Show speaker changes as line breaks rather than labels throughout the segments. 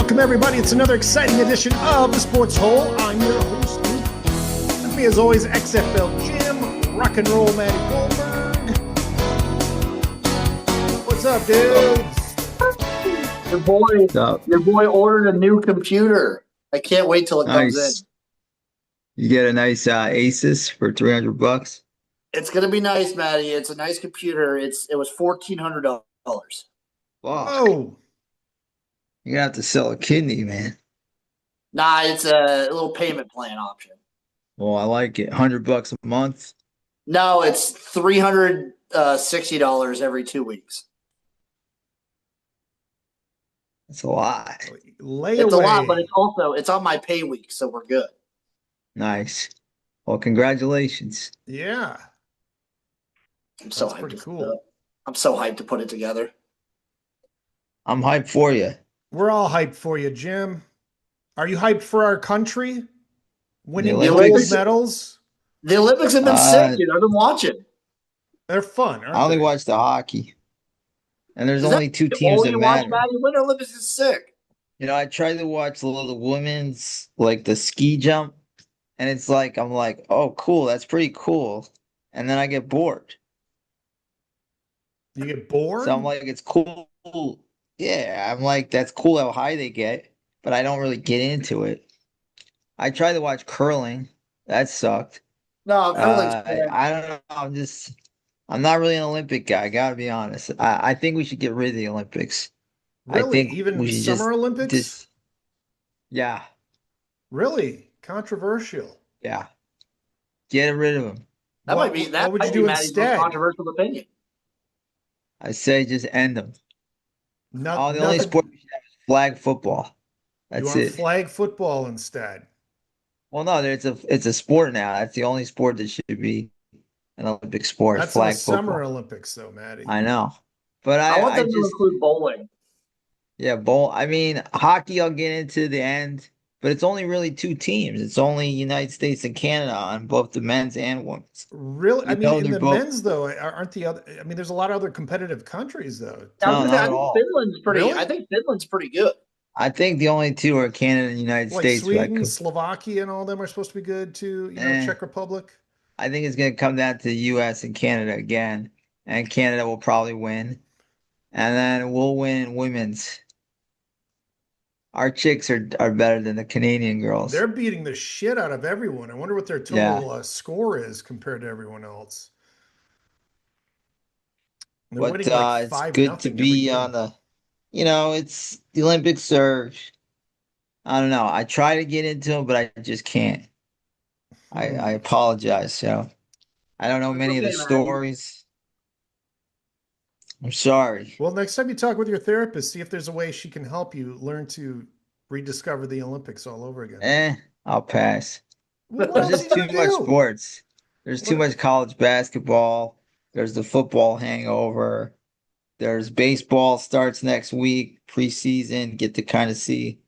Welcome, everybody. It's another exciting edition of the Sports Hole. I'm your host, Luke. With me, as always, XFL Jim, rock and roll Matty Goldberg. What's up, dudes?
Your boy ordered a new computer. I can't wait till it comes in.
You get a nice Asus for $300.
It's gonna be nice, Matty. It's a nice computer. It was $1,400.
Wow.
Oh,
You're gonna have to sell a kidney, man.
Nah, it's a little payment plan option.
Well, I like it. $100 a month.
No, it's $360 every 2 weeks.
That's a lot.
layaway.
It's a lot, but it's on my pay week, so we're good.
Nice. Well, congratulations.
Yeah.
I'm so
That's
hyped.
pretty cool.
I'm so hyped to put it together.
I'm hyped for you.
We're all hyped for you, Jim. Are you hyped for our country? Winning
The
gold
Olympics?
medals?
The Olympics have been sick, dude. I've been watching.
They're fun, aren't
I only
they?
watch the hockey. And there's
Is that
only two teams
all
that
you watch,
matter.
Matty? Winter Olympics is sick.
You know, I tried to watch the women's, like the ski jump, and it's like, I'm like, oh, cool. That's pretty cool. And then I get bored.
You get bored?
So I'm like, it's cool. Yeah, I'm like, that's cool how high they get, but I don't really get into it. I tried to watch curling. That sucked.
No, curling's
I don't know. I'm not really an Olympic guy. I gotta be honest. I think we should get rid of the Olympics. I
Really?
think
Even
we should
Summer Olympics?
Yeah,
Really? Controversial.
yeah. Get rid of them.
That
What-
might be
what
that
would
might
you
be
do
Matty's most
instead?
controversial opinion.
I say just end them.
No,
Oh, the only
nothing-
sport we should have is flag football.
You
That's
want
it.
flag football instead?
Well, no, it's a sport now. That's the only sport that should be an Olympic sport.
That's in the
Flag
Summer
football.
Olympics, though, Matty.
I know, but
I want
I
them to
just
include bowling.
yeah, bowl. I mean, hockey. I'll get into the end, but it's only really two teams. It's only United States and Canada on both the men's and women's.
Really? I
You
mean,
know,
in
they're
the
both-
men's, though, aren't the other? I mean, there's a lot of other competitive countries, though.
No, not
I
at
think
all.
Finland's pretty.
Really?
I think Finland's pretty good.
I think the only two are Canada and United
Like
States. But
Sweden, Slovakia, and all them are supposed to be good too. You know, Czech Republic.
I think it's going to come down to the U.S. and Canada again, and Canada will probably win, and then we'll win women's. Our chicks are better than the Canadian girls.
They're beating the shit out of everyone. I wonder what their total score is compared to everyone else. They're
But
winning like
it's
5-0
good to
every
be
game.
on the. You know, it's the Olympics are. I don't know. I try to get into them, but I just can't. I apologize. So I don't know
It's
many of the
okay, man.
stories. I'm sorry.
Well, next time you talk with your therapist, see if there's a way she can help you learn to rediscover the Olympics all over again.
I'll pass.
Well, what
There's
else
just
you
too
gonna
much
do?
sports. There's too
What-
much college basketball. There's the football hangover. There's baseball starts next week, preseason. Get to kind of see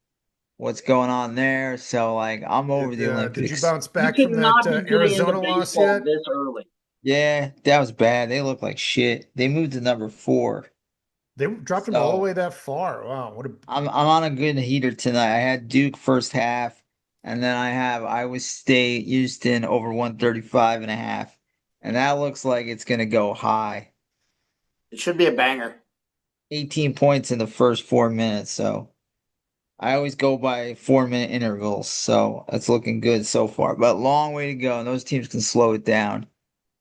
what's going on there. So, like, I'm over the
Did you
Olympics.
bounce back
You
from
cannot
that
be getting
Arizona
into
loss
baseball
yet?
this early.
Yeah, that was bad. They look like shit. They moved to number 4.
They dropped them all the
So-
way that far. Wow, what a
I'm on a good heater tonight. I had Duke first half, and then I have Iowa State, Houston over 135.5. And that looks like it's gonna go high.
It should be a banger.
18 points in the first 4 minutes. So I always go by 4 minute intervals. So it's looking good so far. But long way to go. And those teams can slow it down.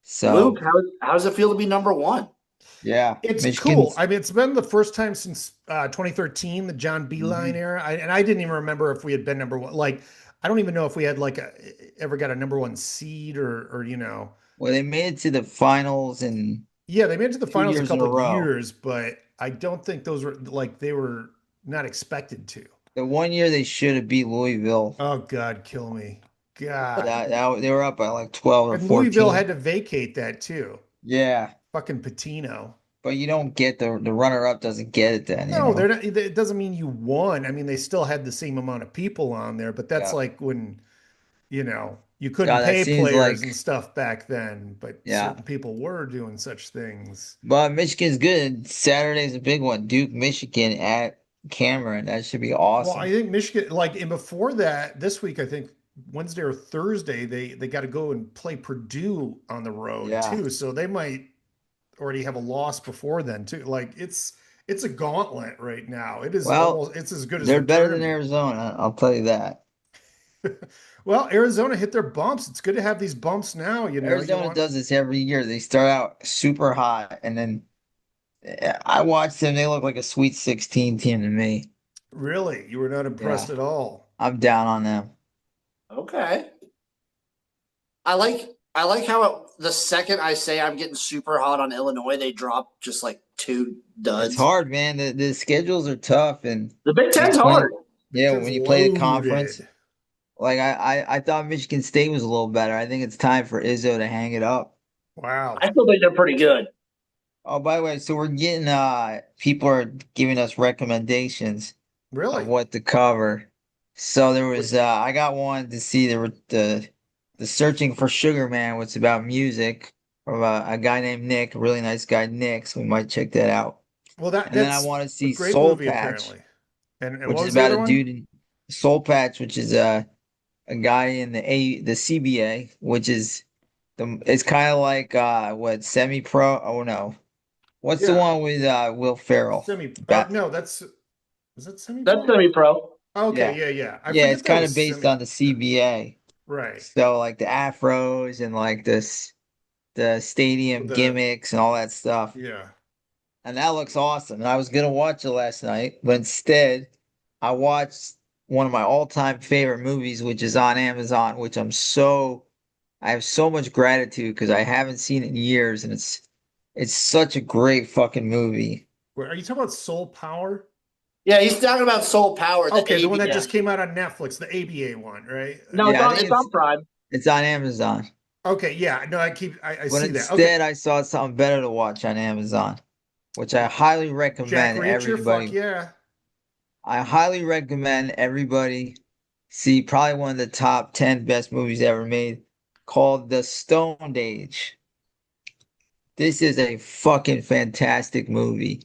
So
Luke, how does it feel to be number one?
yeah.
It's
Michigan's-
cool. I mean, it's been the first time since 2013, the John Beeline
Mhm.
era. And I didn't even remember if we had been number one. Like, I don't even know if we had ever got a number one seed or you know.
Well, they made it to the finals and
Yeah, they made it to the
2
finals a
years in a
couple
row.
years, but I don't think those were like they were not expected to.
the one year they should have beat Louisville.
Oh God, kill me. God.
They were up by like 12 or
And
14.
Louisville had to vacate that too.
Yeah.
Fucking Patino.
But you don't get the runner up doesn't get it then.
No,
you know?
they're not. It doesn't mean you won. I mean, they still had the same amount of people on there, but that's
Yeah.
like when, you know, you couldn't
Yeah, that
pay
seems
players
like-
and stuff back then, but
Yeah.
certain people were doing such things.
But Michigan's good. Saturday's a big one. Duke, Michigan at Cameron. That should be
Well, I
awesome.
think Michigan, like, and before that, this week, I think Wednesday or Thursday, they got to go and play Purdue on the road
Yeah.
too. So they might already have a loss before then too. Like it's a gauntlet right now. It is
Well,
almost it's as good as
they're
the
better than
tournament.
Arizona. I'll tell you that.
Well, Arizona hit their bumps. It's good to have these bumps now. You know, you
Arizona
want
does this every year. They start out super hot, and then I watch them. They look like a Sweet 16 team to me.
really, you were not
Yeah,
impressed at all.
I'm down on them.
Okay. I like how the second I say I'm getting super hot on Illinois, they drop just like two
It's
duds.
hard, man. The schedules are tough, and
The Big
when you
Ten's
play,
hard.
Big
yeah,
Ten's
when you play the conference,
loaded.
like I thought Michigan State was a little better. I think it's time for Izzo to hang it up.
Wow.
I still think they're pretty good.
Oh, by the way, so we're getting people are giving us recommendations of
Really?
what to cover. So there was I got one to see the Searching for Sugar Man, which is about music from a guy named Nick, a really nice guy, Nick. So we might check that out.
Well,
And then I
that's
want to
a
see
great
Soul
movie
Patch,
apparently. And
which
what
is
was the
about
other
a
one?
dude in Soul Patch, which is a guy in the CBA, which is it's kind of like what semi pro. Oh no, what's the
Yeah,
one with Will Ferrell?
semi. Or
Bat.
no, that's is that semi
That's
pro?
semi-pro.
Okay,
Yeah,
yeah, yeah. I
yeah, it's
forget that
kind
was
of based
semi.
on the
Yeah,
CBA.
right.
So like the afros and like the
With
stadium
the
gimmicks and all that stuff.
yeah.
And that looks awesome. And I was gonna watch it last night, but instead I watched one of my all-time favorite movies, which is on Amazon, which I have so much gratitude because I haven't seen it in years, and it's such a great fucking movie.
Wait, are you talking about Soul Power?
Yeah, he's talking about Soul Power, the
Okay, the one that
ABA.
just came out on Netflix, the ABA one, right?
No, it's
Yeah, I
on
think
it's on Prime.
it's on Amazon.
Okay, yeah. No, I
But
see that. Okay,
instead I saw something better to watch on Amazon, which I highly
Jack
recommend
Reacher. Fuck
everybody.
yeah.
I highly recommend everybody see probably one of the top 10 best movies ever made called The Stoned Age. This is a fucking fantastic movie.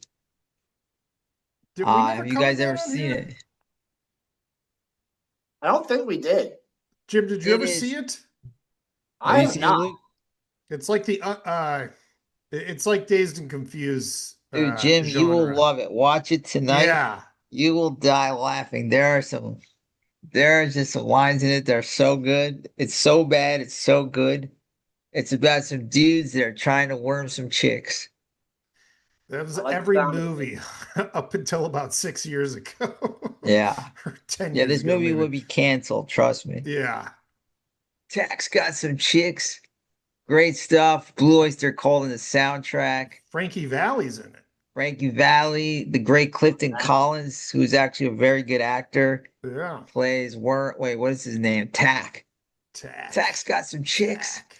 Did we never
Have you
cover
guys
that
ever
on
seen
here?
it?
I don't think we did.
Jim, did you
It
ever see
is.
it?
Have
I
you
have
seen it,
not.
Luke?
It's like it's like Dazed and Confused
Dude, Jim, you will
genre.
love it. Watch it tonight.
Yeah.
You will die laughing. There are just some lines in it that are so good. It's so bad, it's so good. It's about some dudes that are trying to worm some chicks.
That
I
was
like the
every
sound of it.
movie up until about 6 years ago.
Yeah.
Or 10
Yeah,
years
this
ago,
movie
maybe.
would be canceled, trust me.
Yeah.
Tax got some chicks. Great stuff. Blue Oyster Cult in the soundtrack.
Frankie Valli's in it.
Frankie Valli, the great Clifton Collins, who's actually a very good actor,
Yeah.
plays wait, what is his name? Tack.
Tack.
Tack's got some chicks.
Tack.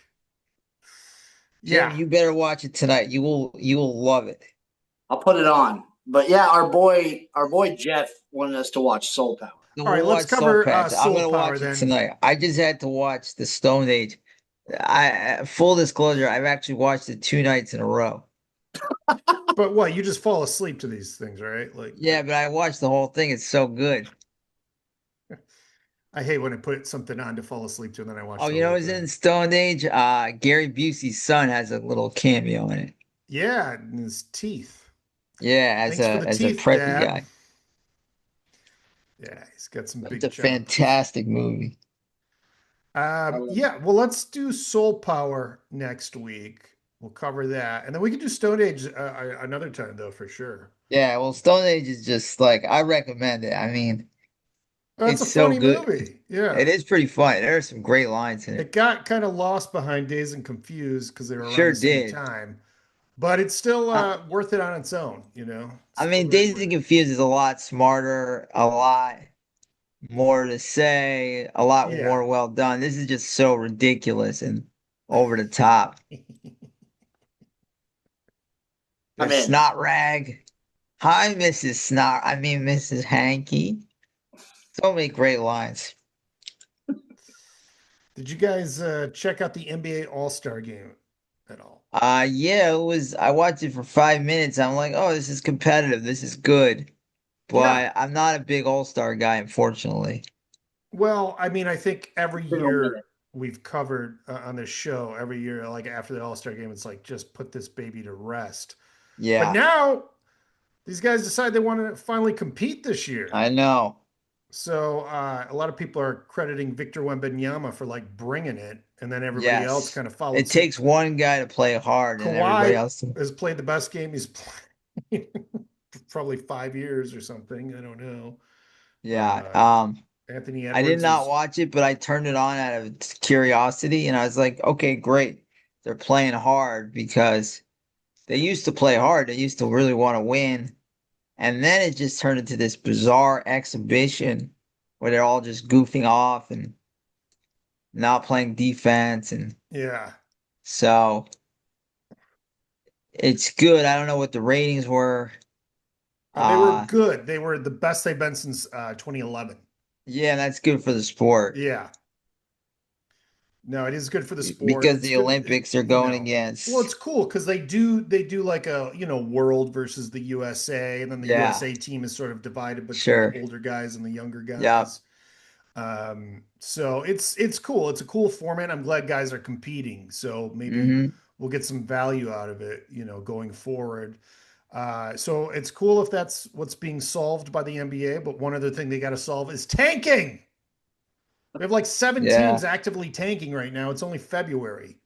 Jim,
Yeah.
you better watch it tonight. You will love it.
I'll put it on. But yeah, our boy Jeff wanted us to watch Soul Power.
So
All right,
we'll
let's
watch Soul
cover
Patch. I'm
Soul
gonna
Power
watch it
then.
tonight. I just had to watch the Stone Age. Full disclosure, I've actually watched it 2 nights in a row.
But what, you just fall asleep to these things, right? Like
Yeah, but I watched the whole thing. It's so good.
I hate when I put something on to fall asleep to and then I watch
Oh,
the
you know,
whole
it's in
thing.
Stone Age. Gary Busey's son has a little cameo in it.
Yeah, and his teeth.
Yeah, as
Thanks for
a
the
as a
teeth,
preppy
Dad.
guy.
Yeah, he's got some
It's
big
a
chops.
fantastic movie.
Yeah, well, let's do Soul Power next week. We'll cover that, and then we can do Stone Age another time, though, for sure.
Yeah, well, Stone Age is just like I recommend it. I mean,
Oh, that's
it's
a
so
funny
good.
movie.
It
Yeah,
is pretty funny. There are some great lines in
it
it.
got kind of lost behind Dazed and Confused because they were around
Sure
the same
did.
time, but it's still
Uh,
worth it on its own.
I
Still
mean,
very
Dazed
worth
and
it.
Confused is a lot smarter, a lot more to say, a lot
Yeah,
more well done. This is just so ridiculous and over the top.
I'm
There's
in.
Snot Rag. Hi, Mrs. Snot. I mean, Mrs. Hanky. So many great lines.
did you guys check out the NBA All Star Game at all?
Yeah, it was. I watched it for 5 minutes. I'm like, oh, this is competitive. This is good.
Yeah.
but I'm not a big All-Star guy, unfortunately.
Well, I mean, I think every
Been a minute.
year we've covered on this show, every year, like after the All Star game, it's like just put this baby to rest. But
Yeah,
now these guys decide they want to finally compete this year.
I know.
So a lot of people are crediting Victor Wembanyama for like bringing it, and then everybody else
Yes.
kind of followed
It
suit.
takes one guy to play hard and everybody
Kawhi
else to.
has played the best game he's played probably 5 years or something. I don't know.
Yeah.
Uh, Anthony
I did
Edwards
not
is,
watch it, but I turned it on out of curiosity and I was like, okay, great. They're playing hard because they used to play hard. They used to really want to win. And then it just turned into this bizarre exhibition where they're all just goofing off and not playing defense. And
yeah.
so it's good. I don't know what the ratings were.
They were
Uh,
good. They were the best they've been since 2011.
yeah, that's good for the sport
Yeah. No, it is good for the sport.
because
It's
the
good,
Olympics are going
well,
against.
it's cool because they do like a, world versus the USA, and then the
Yeah,
USA team is sort of divided between the
sure.
older guys and the younger
Yeah.
guys. So it's cool. It's a cool format. I'm glad guys are competing. So maybe
Hmm.
we'll get some value out of it, going forward. So it's cool if that's what's being solved by the NBA. But one other thing they got to solve is tanking. We have like seven
Yeah.
teams actively tanking right now. It's only February.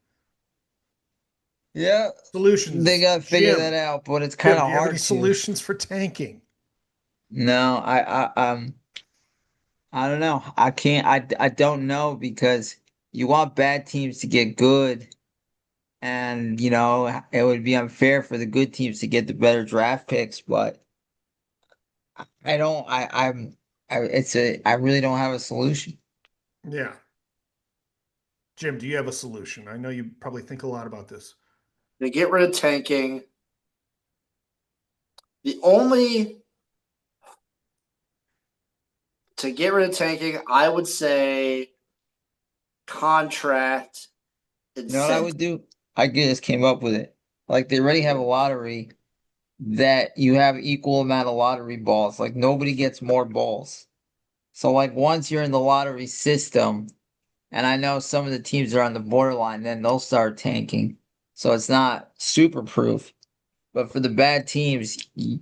Yeah. They
Solutions,
got to figure that
Jim.
out, but it's kind
Jim, do
of
you have any
hard to.
solutions for tanking?
No, I don't know. I don't know because you want bad teams to get good, and it would be unfair for the good teams to get the better draft picks, but I don't I really don't have a solution.
Yeah. Jim, do you have a solution? I know you probably think a lot about this.
To get rid of tanking, the only to get rid of tanking, I would say contract
You know what I
incentive.
would do? I just came up with it. Like they already have a lottery that you have equal amount of lottery balls. Like nobody gets more balls. So like once you're in the lottery system, and I know some of the teams are on the borderline, then they'll start tanking. So it's not super proof. But for the bad teams, you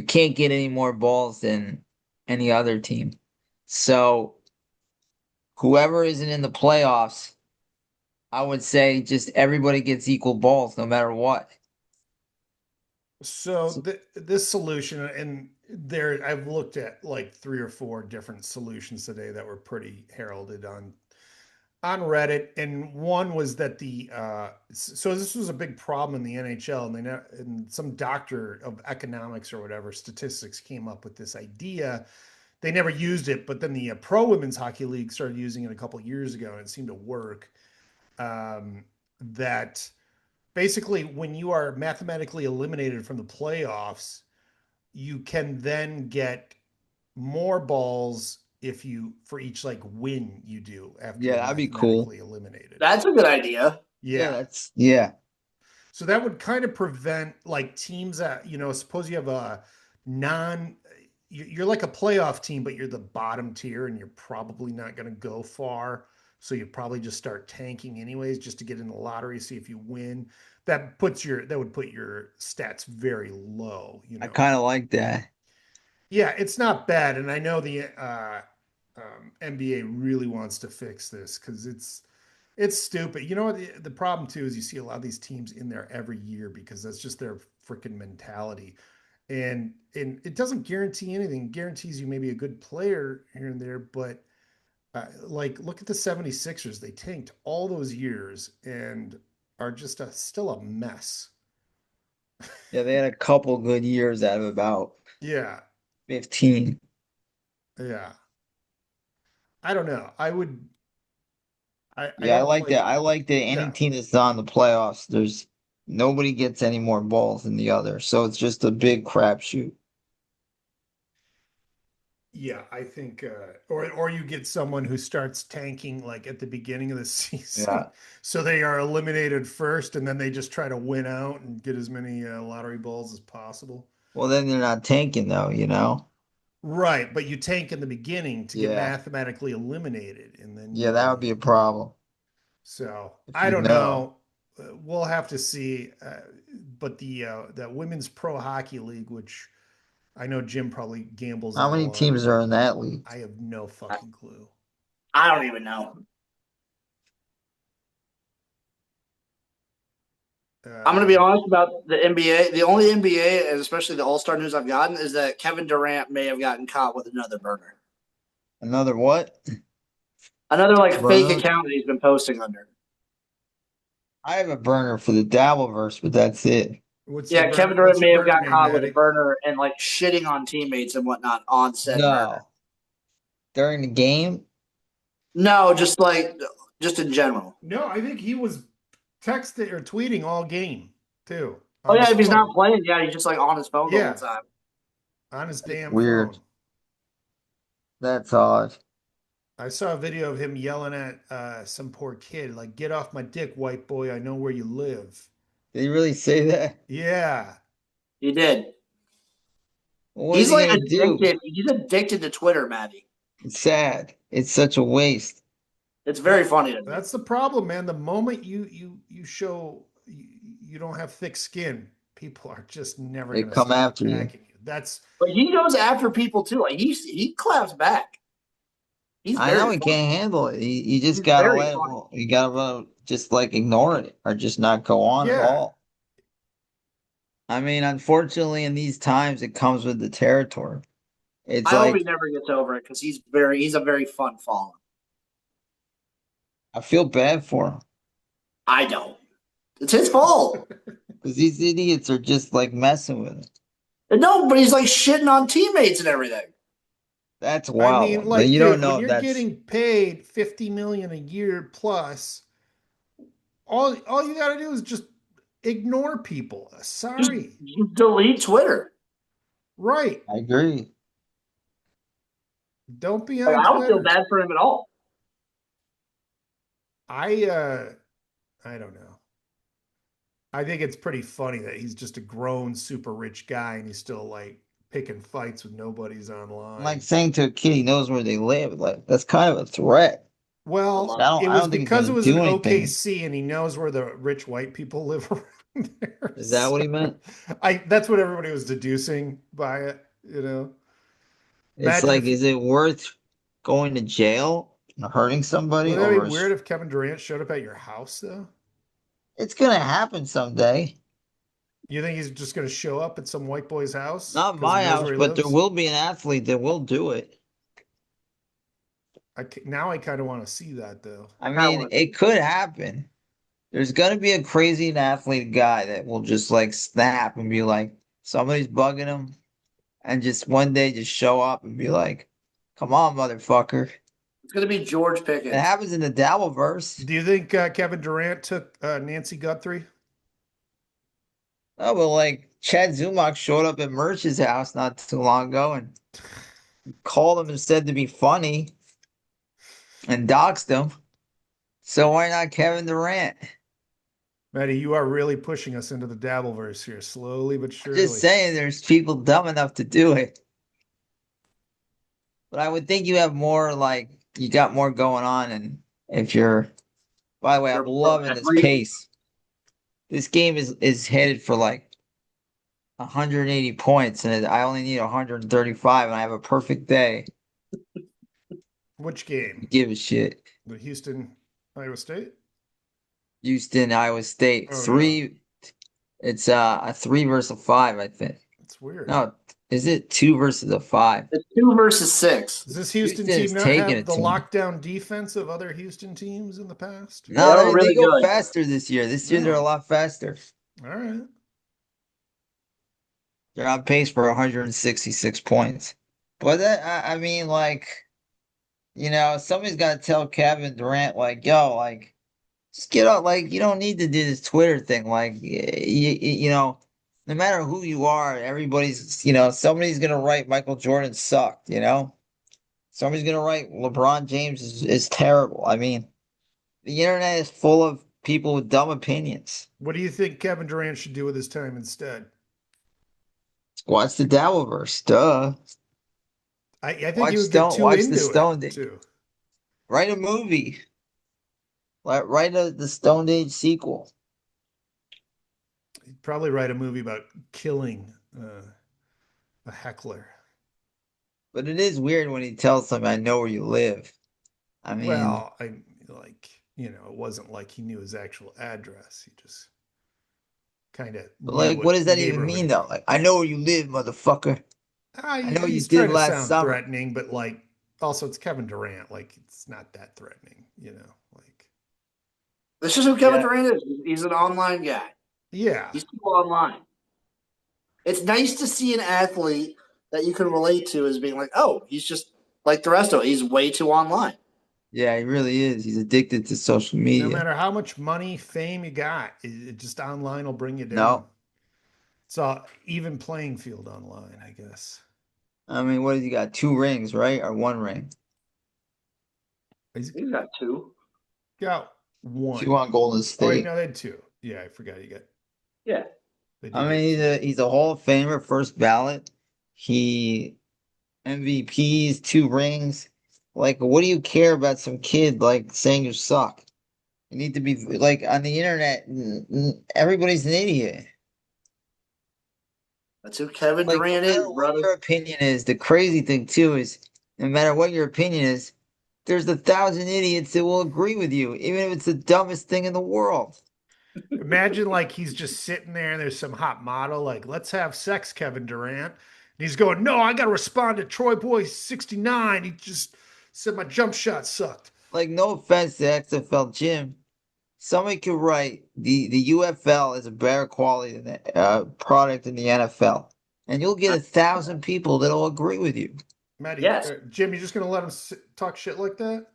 can't get any more balls than any other team. So whoever isn't in the playoffs, I would say just everybody gets equal balls no matter what.
So
So,
this solution, and there, I've looked at like three or four different solutions today that were pretty heralded on Reddit, and one was that so this was a big problem in the NHL, and and some doctor of economics or whatever statistics came up with this idea. They never used it, but then the Pro Women's Hockey League started using it a couple years ago, and it seemed to work. That basically, when you are mathematically eliminated from the playoffs, you can then get more balls if you for each like win you do after
yeah,
you're
that'd be cool.
mathematically eliminated.
That's a good idea.
Yeah,
Yeah.
yeah.
So that would kind of prevent like teams that, suppose you have a non you're like a playoff team, but you're the bottom tier and you're probably not going to go far. So you probably just start tanking anyways, just to get in the lottery, see if you win. That would put your stats very low.
I kind of like that.
Yeah, it's not bad, and I know the NBA really wants to fix this because it's stupid. You know what? The problem too is you see a lot of these teams in there every year because that's just their freaking mentality, and it doesn't guarantee anything. It guarantees you maybe a good player here and there, but like look at the 76ers. They tanked all those years and are just still a mess.
Yeah, they had a couple good years out of about
Yeah,
15.
yeah. I don't know. I
Yeah, I
don't
like that.
like.
I like that any
Yeah.
team that's not in the playoffs, there's nobody gets any more balls than the other. So it's just a big crapshoot.
Yeah, I think, or you get someone who starts tanking like at the beginning of the season,
Yeah.
so they are eliminated first, and then they just try to win out and get as many lottery balls as possible.
Well, then they're not tanking though, you know?
Right, but you tank in the beginning to get
Yeah.
mathematically eliminated, and then
Yeah, that would be a
you know.
problem
So
if
I
you
don't
know.
know. We'll have to see. But the women's pro hockey league, which I know Jim probably gambles
How
all
many
on,
teams are in that league?
I have no fucking clue.
I don't even know. I'm going to be
Um,
honest about the NBA. The only NBA, and especially the All Star news I've gotten, is that Kevin Durant may have gotten caught with another burner,
Another what?
another like fake
Burner?
account that he's been posting under.
I have a burner for the Dabbleverse, but that's it.
Yeah, Kevin Durant
What's your
may have
burner
got
name,
caught with a
Maddie?
burner and like shitting on teammates and whatnot on said burner.
No. During the game?
No, just in general.
No, I think he was texting or tweeting all game too
Oh
on
yeah,
his
if he's not
phone.
playing, yeah, he's just like on his phone the whole
Yeah,
time.
on his
That's
damn
weird.
phone.
That's odd.
I saw a video of him yelling at some poor kid, like, "Get off my dick, white boy! I know where you live."
Did he really say that?
Yeah,
He did.
Well, what is
He's
he
like
gonna do?
addicted. He's addicted to Twitter, Maddie.
It's sad. It's such a waste.
It's very
that
funny to me.
that's the problem, man. The moment you show you don't have thick skin, people are just never
They
gonna
come
stop
after you.
attacking you. That's
But he goes after people too. Like he claps back. He's
I know
very
he
funny.
can't handle it. You just
He's
gotta
very
let
funny.
him. You gotta just like ignore it or just not go on at
yeah.
all. I mean, unfortunately, in these times, it comes with the territory. It's
I hope
like
he never gets over it because he's a very fun follower.
I feel bad for him
I don't. It's his fault.
because these idiots are just like messing with him.
No, but he's like shitting on teammates and everything.
That's a
I
wild
mean,
one, but
like,
you don't
dude, when
know if
you're
that's
getting paid 50 million a year plus, all you got to do is just ignore people.
Just
Sorry.
delete Twitter.
Right.
I agree.
Don't be
Like
on
I don't feel
Twitter.
bad for him at all.
I I don't know. I think it's pretty funny that he's just a grown super rich guy and he's still like picking fights with nobody's
Like
online.
saying to a kid he knows where they live, like that's kind of a threat.
I
Well,
love
it
I
was
don't think he's
because
gonna
it was in
do anything.
OKC and he knows where the rich white people live around there.
Is that what
So
he meant?
I that's what everybody was deducing by it, you know.
It's
Imagine
like,
if
is it worth going to jail and hurting somebody
wouldn't that be
over?
weird if Kevin Durant showed up at your house though?
It's gonna happen someday.
You think he's just going to show up at some white boy's house
Not
because he
my
knows
house,
where he
but there
lives?
will be an athlete that will do it.
Now I kind of want to see that though.
I
I
mean,
want to
it could happen. There's gonna be a crazy athlete guy that will just like snap and be like, somebody's bugging him, and just one day just show up and be like, "Come on, motherfucker!"
It's gonna be George
It
Pickens.
happens in the Dabbleverse.
Do you think Kevin Durant took Nancy Guthrie?
Oh, well, like Chad Zumach showed up at Merch's house not too long ago and called him and said to be funny and doxed him. So why not Kevin Durant?
Maddie, you are really pushing us into the Dabbleverse here, slowly but
I'm just
surely.
saying there's people dumb enough to do it. But I would think you have more like you got more going on and if you're by the way,
You're
I'm
pro
loving this
athlete.
pace. This game is headed for like 180 points and I only need 135 and I have a perfect day.
Which game?
Give a shit.
The Houston, Iowa State?
Houston, Iowa State.
Oh yeah,
It's a 3 versus 5, I think.
that's weird.
No, is it 2 versus 5?
It's 2 versus 6.
Does this Houston
Houston
team
is
not
taking
have
it
the
to me.
lockdown defense of other Houston teams in the past?
They
No,
are
they
really
go
good.
faster this year. This year they're a
No.
lot faster.
All right.
They're on pace for 166 points. But I mean, like, somebody's got to tell Kevin Durant, like, yo, like, just get out. Like, you don't need to do this Twitter thing. Like, no matter who you are, somebody's going to write Michael Jordan sucked. Somebody's going to write LeBron James is terrible. I mean, the internet is full of people with dumb opinions.
What do you think Kevin Durant should do with his time instead?
Watch the Dabbleverse. Duh.
I think you would get too
Watch the
into it
Stone Age.
too.
Write a movie. Like write the Stone Age sequel.
You'd probably write a movie about killing a heckler.
But it is weird when he tells them, "I know where you live." I mean,
Well, I like, it wasn't like he knew his actual address. He just kind of
but
knew
like, what
what
does that even
neighborhood
mean
he.
though? Like, I know where you live, motherfucker. I know you
He's
did
trying to
last
sound
summer.
threatening, but like also it's Kevin Durant. Like it's not that threatening, Like
This is who Kevin
Yeah,
Durant is. He's an online guy.
yeah,
He's people online. It's nice to see an athlete that you can relate to as being like, oh, he's just like the rest of it. He's way too online.
yeah, he really is. He's addicted to social
no
media.
matter how much money, fame you got, it just online will bring you down.
No,
It's a even playing field online, I guess.
I mean, what has he got? 2 rings, right? Or 1 ring?
He's
He's got two.
got
Two
one.
on Golden
Oh wait,
State.
no, they had two. Yeah, I forgot.
Yeah.
They
I
did
mean,
get two.
he's a Hall of Famer, first ballot. He MVPs, 2 rings. Like, what do you care about some kid like saying you suck? You need to be like on the internet. Everybody's an idiot.
That's who Kevin
Like, no
Durant is,
matter what
brother.
your opinion is, the crazy thing too is, no matter what your opinion is, there's 1,000 idiots that will agree with you, even if it's the dumbest thing in the world.
Imagine like he's just sitting there and there's some hot model like, let's have sex, Kevin Durant. And he's going, no, I got to respond to Troy Boy 69. He just said my jump shot sucked.
Like, no offense to XFL Jim, somebody could write the UFL is a better quality than the product in the NFL, and you'll get 1,000 people that'll agree with you.
Maddie,
Yes.
Jim, you just going to let him talk shit like that?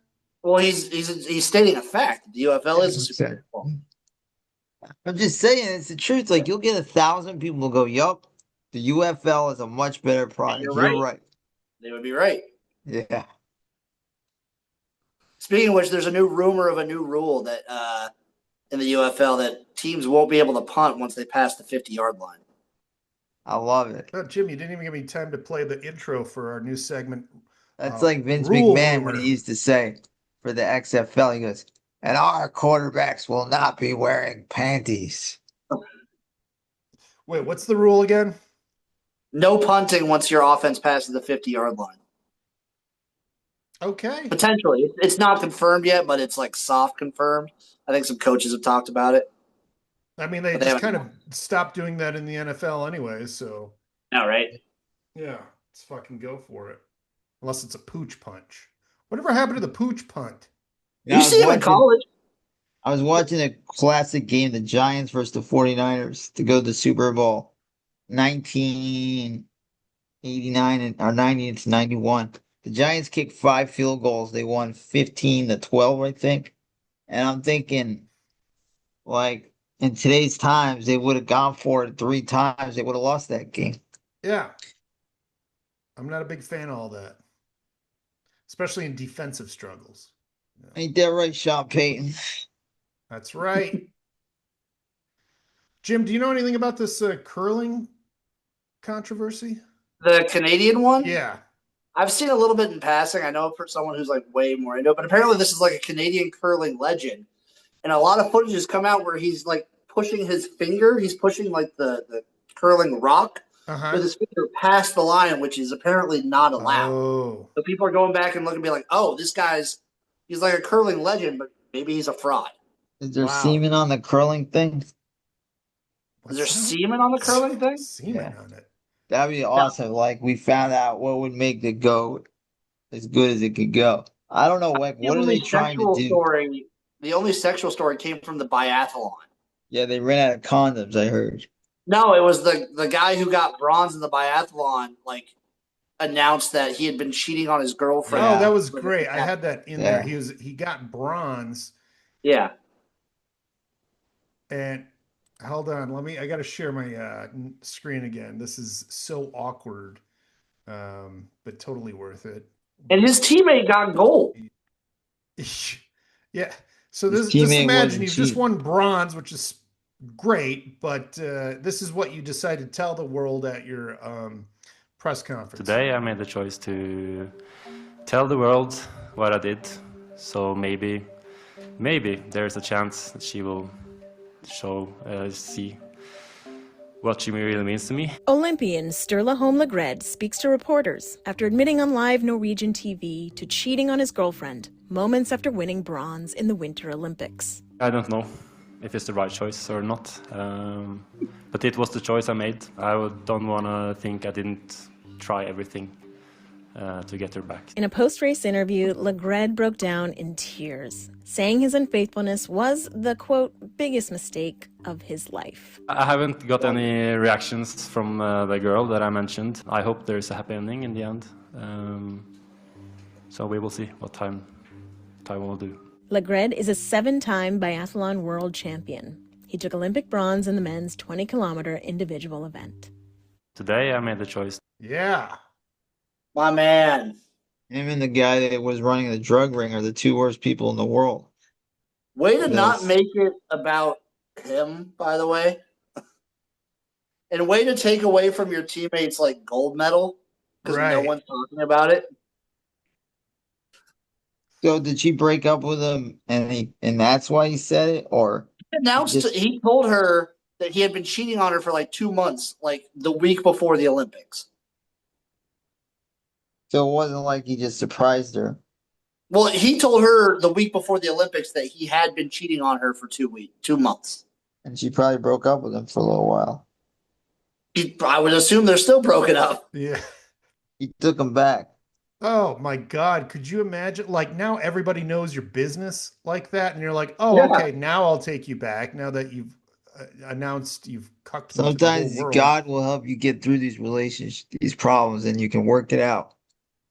Well, he's stating a fact. The UFL is a super
Okay.
football.
I'm just saying it's the truth. Like you'll get 1,000 people will go, "Yup, the UFL is a much better
And
product."
you're
You're
right.
right.
They would be right.
Yeah.
Speaking of which, there's a new rumor of a new rule that in the UFL that teams won't be able to punt once they pass the 50-yard line.
I love it.
Oh, Jim, you didn't even give me time to play the intro for our new segment,
That's like Vince
Rule
McMahon when
Rumor.
he used to say for the XFL, he goes, "And our quarterbacks will not be wearing panties."
Wait, what's the rule again?
No punting once your offense passes the 50-yard line.
Okay.
Potentially. It's not confirmed yet, but it's like soft confirmed. I think some coaches have talked about it.
I mean, they
But they
just
haven't.
kind of stopped doing that in the NFL anyway. So,
All right.
yeah, let's fucking go for it. Unless it's a pooch punch. Whatever happened to the pooch punt?
You know,
You see him in college.
I was watching a classic game, the Giants versus the 49ers to go to the Super Bowl 1989 or 90 to 91. The Giants kicked 5 field goals. They won 15-12, I think. And I'm thinking, like, in today's times, they would have gone for it 3 times. They would have lost that game.
Yeah. I'm not a big fan of all that, especially in defensive struggles. Yeah,
Ain't that right, Sean Payton?
that's right. Jim, do you know anything about this curling controversy?
The Canadian one,
Yeah.
I've seen a little bit in passing. I know for someone who's like way more into it, but apparently this is like a Canadian curling legend. And a lot of footage has come out where he's like pushing his finger. He's pushing like the curling rock
Uh
with
huh.
his finger past the line, which is apparently not allowed.
Oh.
So people are going back and looking and be like, oh, he's like a curling legend, but maybe he's a fraud.
Is there
Wow.
semen on the curling thing?
Is there
What's that?
semen on the curling thing?
Semen
Yeah.
on it.
That'd be
No.
awesome. Like we found out what would make the goat as good as it could go. I don't know, like
The
what are
only
they trying to
sexual
do?
story, the only sexual story came from the biathlon.
Yeah, they ran out of condoms, I heard.
No, it was the guy who got bronze in the biathlon, like announced that he had been cheating on his girlfriend.
Oh, that
Yeah,
was great. I had that in there.
yeah.
He got bronze.
Yeah.
And hold on, I got to share my screen again. This is so awkward, but totally worth it.
And his teammate got gold.
Yeah. So
His
just
teammate
imagine
wasn't
you've just
cheating.
won bronze, which is great, but this is what you decided to tell the world at your press conference.
Today I made the choice to tell the world what I did. So maybe there's a chance that she will see what she really means to me.
Olympian Sturla Holmlegred speaks to reporters after admitting on live Norwegian TV to cheating on his girlfriend moments after winning bronze in the Winter Olympics.
I don't know if it's the right choice or not, but it was the choice I made. I don't want to think I didn't try everything to get her back.
In a post-race interview, Legred broke down in tears, saying his unfaithfulness was the, quote, biggest mistake of his life.
I haven't got any reactions from the girl that I mentioned. I hope there's a happy ending in the end. So we will see what time will do.
Legred is a 7-time biathlon world champion. He took Olympic bronze in the men's 20-kilometer individual event.
Today I made the choice.
Yeah.
My man.
Him and the guy that was running the drug ring are the two worst people in the world.
Way to not make it about him, by the way. And way to take away from your teammates like gold medal because no one's talking about it.
So did she break up with him and that's why he said it? Or
he told her that he had been cheating on her for like 2 months, like the week before the Olympics.
So it wasn't like he just surprised her.
Well, he told her the week before the Olympics that he had been cheating on her for 2 months.
And she probably broke up with him for a little while.
I would assume they're still broken up.
Yeah.
He took him back.
Oh my God. Could you imagine? Like now everybody knows your business like that. And you're like, oh, okay, now I'll take you back. Now that you've announced you've cucked me to the whole
Sometimes
world.
God will help you get through these relationships, these problems, and you can work it out.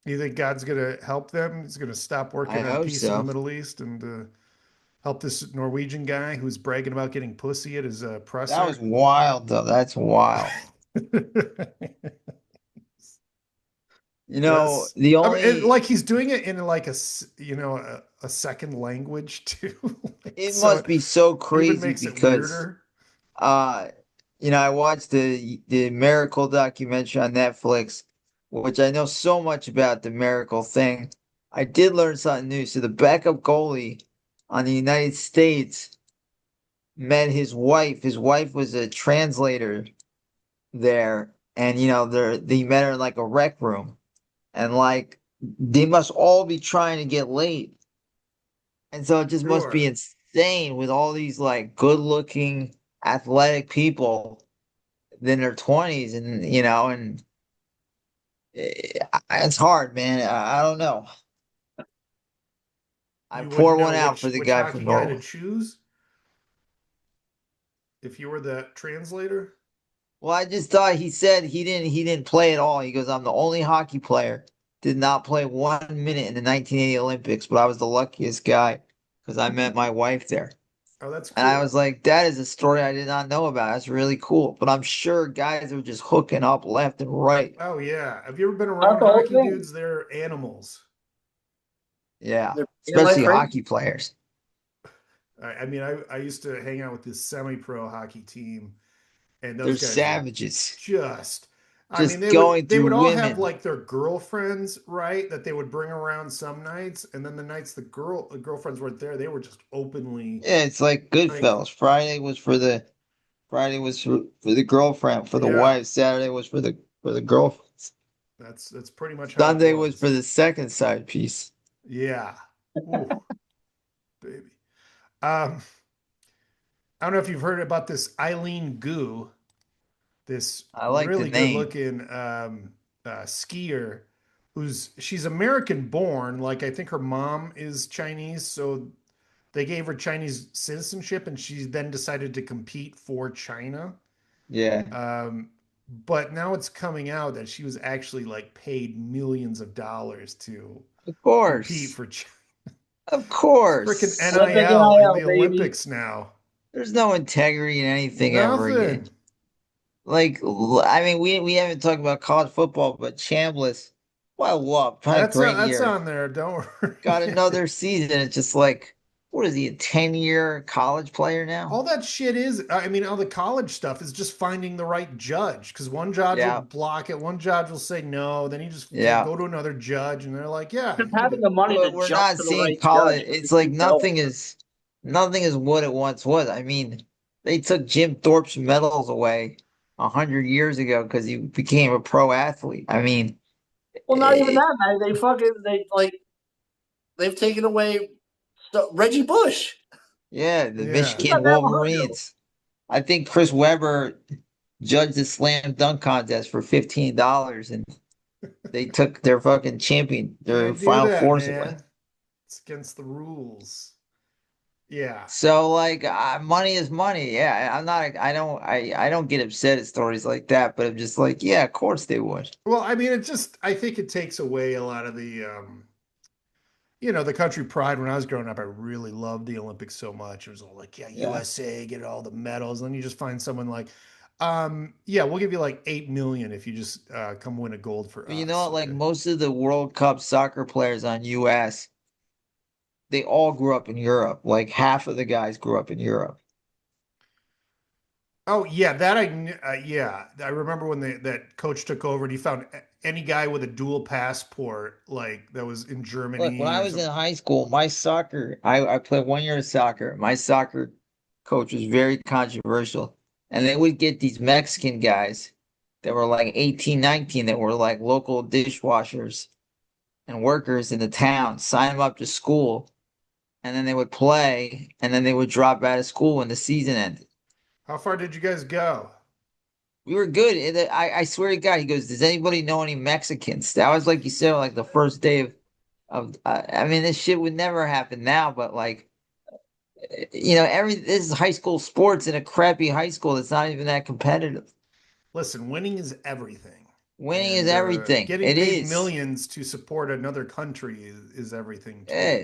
You think God's going to help them? He's going to stop working on peace in the Middle East and help this Norwegian guy who's bragging about getting pussy at his presser?
That was wild, though. That's wild. You know,
yes.
the only
like he's doing it in like a second language too.
It must be so crazy because I watched the Miracle documentary on Netflix, which I know so much about the Miracle thing. I did learn something new. So the backup goalie on the United States met his wife. His wife was a translator there, and they met her in like a rec room. And like they must all be trying to get laid. And so it just must be insane with all these like good-looking, athletic people in their 20s, and it's hard, man. I don't know. I pour one out for the guy from Norway.
To choose if you were the translator.
Well, I just thought he said he didn't play at all. He goes, I'm the only hockey player. Did not play 1 minute in the 1980 Olympics, but I was the luckiest guy because I met my wife there.
Oh, that's cool.
And I was like, that is a story I did not know about. That's really cool. But I'm sure guys are just hooking up left and right.
Oh, yeah. Have you ever been around hockey dudes? They're animals.
Yeah, especially hockey players.
I mean, I used to hang out with this semi-pro hockey team, and those guys
savages.
They would all have like their girlfriends, right? That they would bring around some nights, and then the nights the girlfriends weren't there, they were just openly.
Yeah, it's like Goodfellas. Friday was for the girlfriend, for the wife. Saturday was for the girlfriends.
That's pretty much.
Sunday was for the second side piece.
Yeah. Ooh, baby. I don't know if you've heard about this Eileen Gu, this really good-looking skier she's American born. Like I think her mom is Chinese, so they gave her Chinese citizenship, and she then decided to compete for China.
Yeah.
But now it's coming out that she was actually like paid millions of dollars to compete for China.
Of course.
Freaking NIL in the Olympics now.
There's no integrity in anything ever again. Like, I mean, we haven't talked about college football, but Chambliss, what a great year.
That's on there. Don't worry.
Got another season. It's just like, what is he, a 10-year college player now?
All that shit is, I mean, all the college stuff is just finding the right judge because one judge will
Yeah,
block it, one judge will say no, then you just
yeah.
go to another judge and they're like, yeah,
Just
you can
having
do.
the money
But
to
we're
jump
not
to the
seeing
right
college.
judge.
It's like
Keep going.
nothing is what it once was. I mean, they took Jim Thorpe's medals away 100 years ago because he became a pro athlete. I mean,
Well, not even
eh,
that, man. They've taken away Reggie Bush.
yeah, the
Yeah.
He's not
Michigan
that long.
Wolverines. I think Chris Webber judged the slam dunk contest for $15, and they took their fucking champion, their
Can't do
Final
that,
Fours away.
man. It's against the rules. Yeah.
So like money is money. Yeah, I'm not I don't get upset at stories like that, but I'm just like, yeah, of course they would.
Well, I mean, I think it takes away a lot of the, the country pride. When I was growing up, I really loved the Olympics so much. It was all like, yeah,
Yeah.
USA, get all the medals. And then you just find someone like, yeah, we'll give you like 8 million if you just come win a gold for
But you know
us.
what? Like
Okay.
most of the World Cup soccer players on US, they all grew up in Europe. Like half of the guys grew up in Europe.
Oh yeah, yeah, I remember when that coach took over and he found any guy with a dual passport like that was in
Look, when
Germany
I
or
was in
something.
high school, I played 1 year of soccer. My soccer coach was very controversial. And they would get these Mexican guys that were like 18, 19, that were like local dishwashers and workers in the town, sign them up to school, and then they would play, and then they would drop out of school when the season ended.
How far did you guys go?
We were good. I swear to God, he goes, "Does anybody know any Mexicans?" That was like you said, like the first day of. I mean, this shit would never happen now, but like, this is high school sports in a crappy high school that's not even that competitive.
Listen, winning is everything.
Winning is
And
everything.
getting
It
paid
is.
millions to support another country is everything too.
Yeah.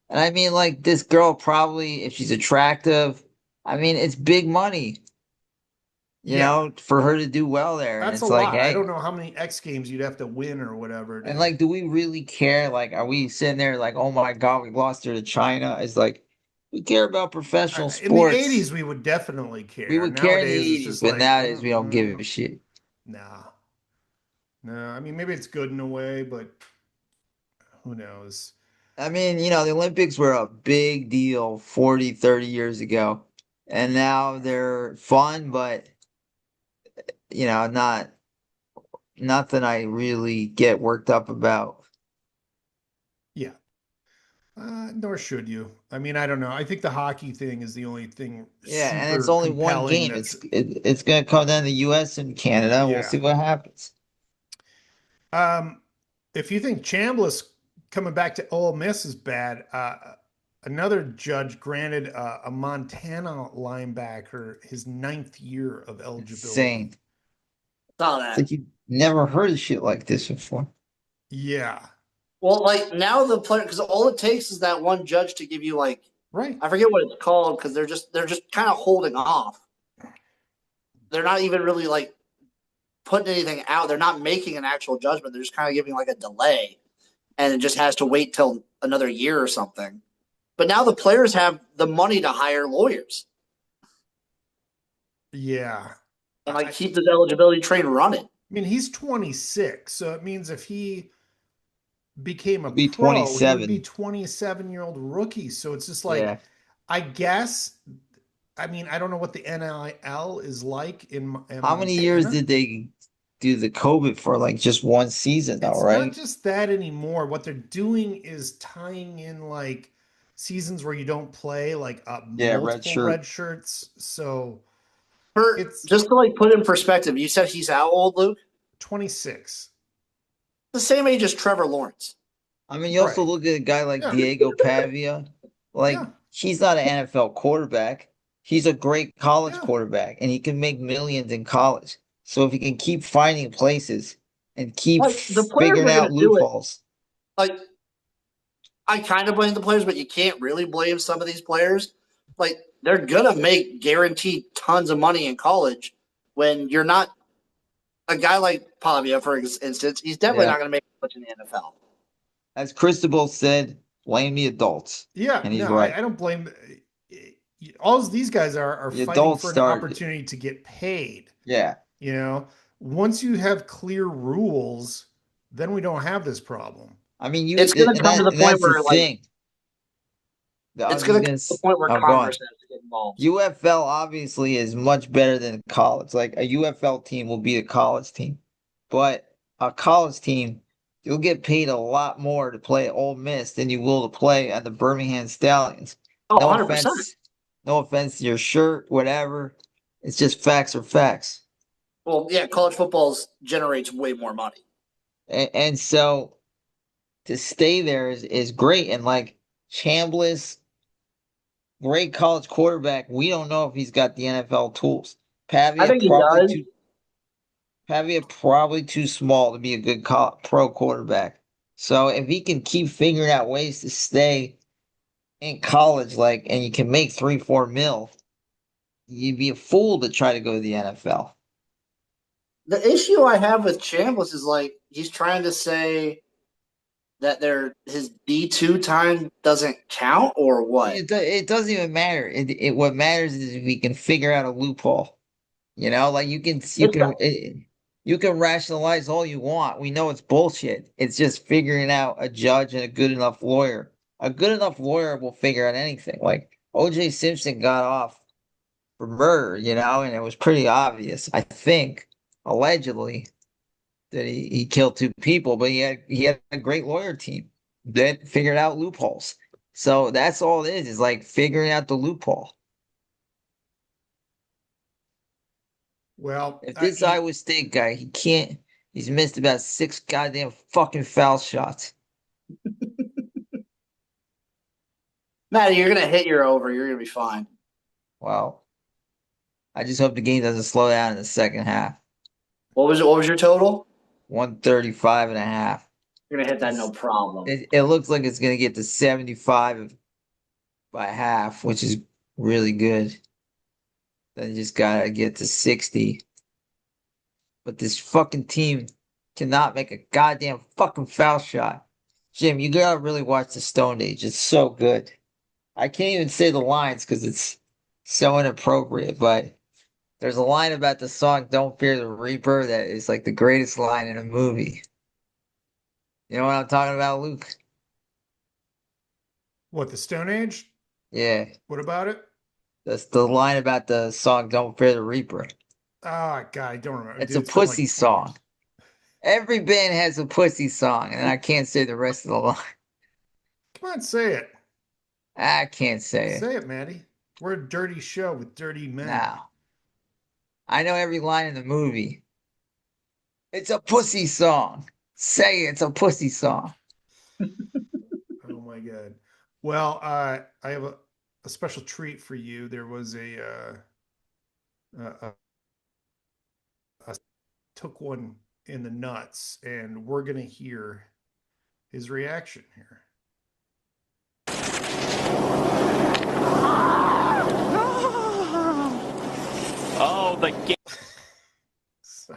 And I mean, like this girl probably, if she's attractive, I mean, it's big money,
Yeah,
for her to do well there. And
that's a
it's like,
lot. I
hey,
don't know how many X Games you'd have to win or whatever
and
to.
like, do we really care? Like, are we sitting there like, oh my God, we lost her to China? It's like, we care about professional
In the
sports.
'80s, we would definitely
We
care.
would care in the
Nowadays, it's
80s,
just
but
like,
nowadays we don't give a shit.
nah, no. I mean, maybe it's good in a way, but who knows?
I mean, the Olympics were a big deal 40, 30 years ago. And now they're fun, but, not nothing I really get worked up about.
Yeah. Nor should you. I mean, I don't know. I think the hockey thing is the only thing
Yeah, and it's
super
only one
compelling.
game.
That's
It's going to come down to U.S. and Canada. We'll
yeah.
see what happens.
Um, if you think Chambliss coming back to Ole Miss is bad, another judge granted a Montana linebacker his 9th year of eligibility.
Insane.
Saw
It's
that.
like you never heard of shit like this before.
Yeah.
Well, like now the player, because all it takes is that one judge to give you like,
Right.
I forget what it's called, because they're just kind of holding off. They're not even really like putting anything out. They're not making an actual judgment. They're just kind of giving like a delay, and it just has to wait till another year or something. But now the players have the money to hire lawyers
Yeah.
and like keep this eligibility train running.
I mean, he's 26, so it means if he became a
He'll be
pro, he would be
27.
27-year-old rookie. So it's just like,
Yeah.
I guess, I mean, I don't know what the NIL is like in
How many years
Montana.
did they do the COVID for? Like just one season, though,
It's not
right?
just that anymore. What they're doing is tying in like seasons where you don't play, like
Yeah, red
multiple
shirt.
red shirts. So
For
it's
just to like put in perspective, you said he's how old, Luke?
26.
The same age as Trevor Lawrence.
I mean, you also
Right.
look at a guy like
Yeah.
Diego Pavia. Like,
Yeah.
he's not an NFL quarterback. He's a great college
Yeah.
quarterback, and he can make millions in college. So if he can keep finding places and keep
Like the players
figuring
are going
out
to do it.
loopholes.
Like I kind of blame the players, but you can't really blame some of these players. Like they're going to make guaranteed tons of money in college when you're not a guy like Pavia, for instance. He's definitely
Yeah.
not going to make much in the NFL.
As Cristobal said, Blame the adults.
Yeah,
And he's
no,
right.
I don't blame. All these guys are
The
fighting
adults
for an
started.
opportunity to get paid.
Yeah.
You know, once you have clear rules, then we don't have this problem.
I mean,
It's going to come to the
and
point
that's the
where like
thing. I
it's
was just
going to
gonna.
come to the point where
Oh, go on.
Congress has to get involved.
UFL obviously is much better than college. Like a UFL team will beat a college team, but a college team, you'll get paid a lot more to play at Ole Miss than you will to play at the Birmingham Stallions.
Oh,
No
100%.
offense, no offense to your shirt, whatever. It's just facts are facts.
Well, yeah, college football generates way more money.
And so to stay there is great. And like Chambliss, great college quarterback. We don't know if he's got the NFL tools.
I
Pavia
think he
probably
does.
too Pavia probably too small to be a good pro quarterback. So if he can keep figuring out ways to stay in college, like, and you can make 3-4 mil, you'd be a fool to try to go to the NFL.
The issue I have with Chambliss is like he's trying to say that his D2 time doesn't count or what?
It doesn't even matter. What matters is if we can figure out a loophole. You know, like you can rationalize all you want. We know it's bullshit. It's just figuring out a judge and a good enough lawyer. A good enough lawyer will figure out anything. Like O.J. Simpson got off for murder, you know, and it was pretty obvious. I think allegedly that he killed two people, but he had a great lawyer team that figured out loopholes. So that's all it is like figuring out the loophole.
Well,
If this Iowa State guy, he's missed about 6 goddamn fucking foul shots.
Matt, you're gonna hit your over. You're gonna be fine.
Wow. I just hope the game doesn't slow down in the second half.
What was your total?
135 and a half.
You're gonna hit that no problem.
It looks like it's going to get to 75 by half, which is really good. Then you just got to get to 60. But this fucking team cannot make a goddamn fucking foul shot. Jim, you got to really watch the Stone Age. It's so good. I can't even say the lines because it's so inappropriate, but there's a line about the song Don't Fear the Reaper that is like the greatest line in a movie. You know what I'm talking about, Luke?
what, the Stone Age?
Yeah.
What about it?
That's the line about the song Don't Fear the Reaper.
Oh, God, I don't remember.
It's
Dude,
a
it's been like
pussy
20
song.
years.
Every band has a pussy song, and I can't say the rest of the line.
Come on, say it.
I can't say it.
Say it, Maddie. We're a dirty show with dirty men.
Now, I know every line in the movie. It's a pussy song. Say it, it's a pussy song.
Oh my God. Well, I have a special treat for you. There was a took one in the nuts, and we're gonna hear his reaction here.
Oh, the game.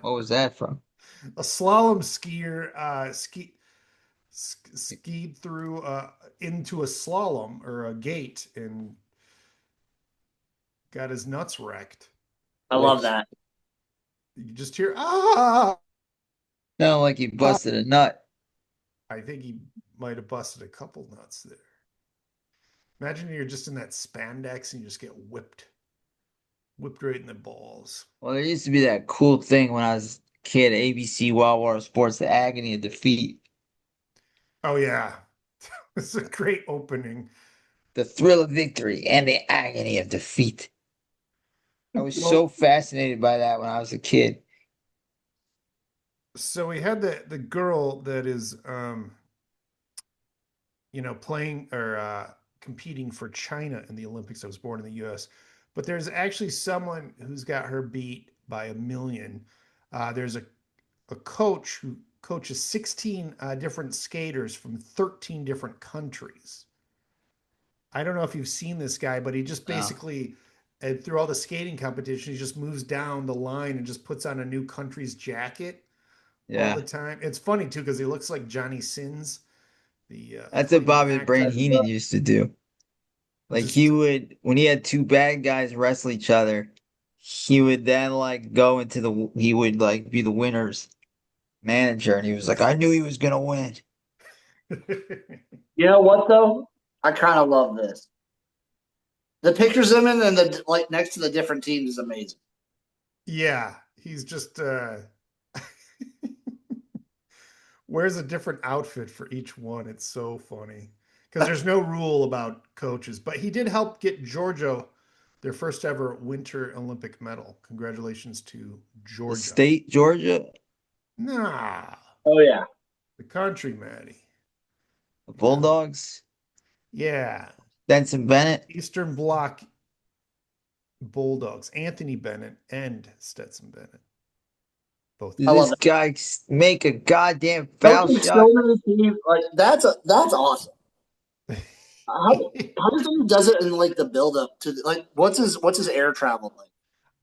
What was that from?
A slalom skier skied through into a slalom or a gate and got his nuts wrecked.
I love that.
You just hear ah.
Sounded like he busted a nut.
I think he might have busted a couple nuts there. Imagine you're just in that spandex and you just get whipped right in the balls.
Well, there used to be that cool thing when I was a kid, ABC Wild Water Sports, the agony of defeat.
Oh yeah, it's a great opening.
The thrill of victory and the agony of defeat. I was so fascinated by that when I was a kid.
So we had the girl that is playing or competing for China in the Olympics that was born in the US. But there's actually someone who's got her beat by a million. There's a coach who coaches 16 different skaters from 13 different countries. I don't know if you've seen this guy, but he just basically, through all the skating competitions, he just moves down the line and just puts on a new country's jacket all the time. It's funny too because he looks like Johnny Sins,
That's what Bobby the
actor.
Brain Heenan used to do. Like
Just-
he would, when he had two bad guys wrestle each other, he would then like go into he would like be the winner's manager, and he was like, I knew he was gonna win.
You know what though? I kind of love this. The pictures of him and the like next to the different teams is amazing.
Yeah, he's just wears a different outfit for each one. It's so funny because there's no rule about coaches, but he did help get Georgia their first ever Winter Olympic medal. Congratulations to
The
Georgia.
state, Georgia,
Nah,
Oh yeah.
the country, Maddie.
the Bulldogs,
Yeah,
Benson Bennett.
Eastern Bloc Bulldogs. Anthony Bennett and Stetson Bennett. Both.
Did
I love
this
that.
guy make a goddamn foul
Coaching
shot?
so many teams, like that's awesome. How does he does it in like the build up to like what's his air travel like?